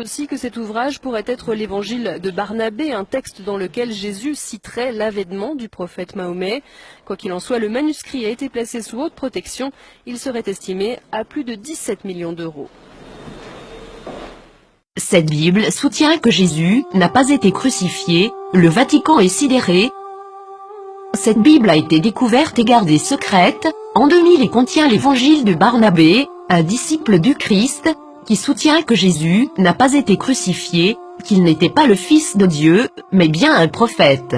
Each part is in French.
aussi que cet ouvrage pourrait être l'évangile de Barnabé, un texte dans lequel Jésus citerait l'avènement du prophète Mahomet. Quoi qu'il en soit, le manuscrit a été placé sous haute protection. Il serait estimé à plus de 17 millions d'euros. Cette Bible soutient que Jésus n'a pas été crucifié, le Vatican est sidéré. Cette Bible a été découverte et gardée secrète, en 2000 et contient l'évangile de Barnabé, un disciple du Christ, qui soutient que Jésus n'a pas été crucifié, qu'il n'était pas le Fils de Dieu, mais bien un prophète.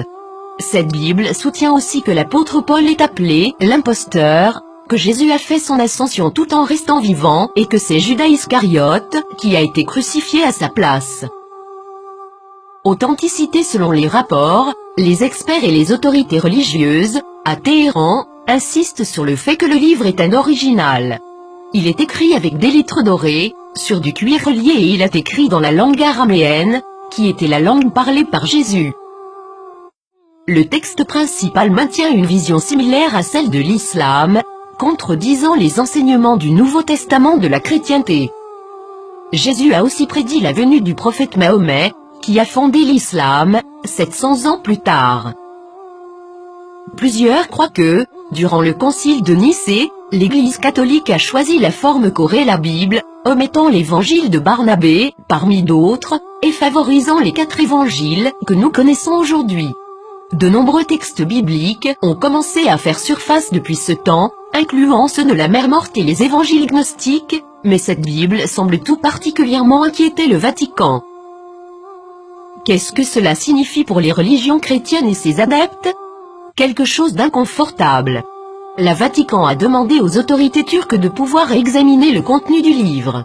Cette Bible soutient aussi que l'apôtre Paul est appelé l'imposteur, que Jésus a fait son ascension tout en restant vivant et que c'est Judas Iscariote qui a été crucifié à sa place. Authenticité selon les rapports, les experts et les autorités religieuses, à Téhéran, insistent sur le fait que le livre est un original. Il est écrit avec des lettres dorées, sur du cuir relié et il est écrit dans la langue araméenne, qui était la langue parlée par Jésus. Le texte principal maintient une vision similaire à celle de l'islam, contredisant les enseignements du Nouveau Testament de la chrétienté. Jésus a aussi prédit la venue du prophète Mahomet, qui a fondé l'islam, 700 ans plus tard. Plusieurs croient que, durant le concile de Nicée, l'Église catholique a choisi la forme qu'aurait la Bible, omettant l'évangile de Barnabé, parmi d'autres, et favorisant les 4 évangiles que nous connaissons aujourd'hui. De nombreux textes bibliques ont commencé à faire surface depuis ce temps, incluant ceux de la mer morte et les évangiles gnostiques, mais cette Bible semble tout particulièrement inquiéter le Vatican. Qu'est-ce que cela signifie pour les religions chrétiennes et ses adeptes? Quelque chose d'inconfortable. Le Vatican a demandé aux autorités turques de pouvoir examiner le contenu du livre.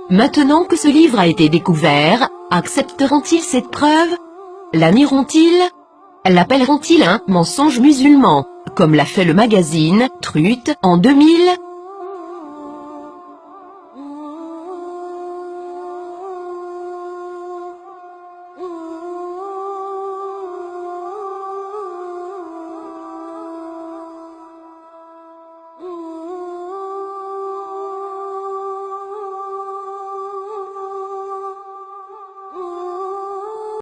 Maintenant que ce livre a été découvert, accepteront-ils cette preuve? La nieront-ils? L'appelleront-ils un mensonge musulman, comme l'a fait le magazine Truth en 2000?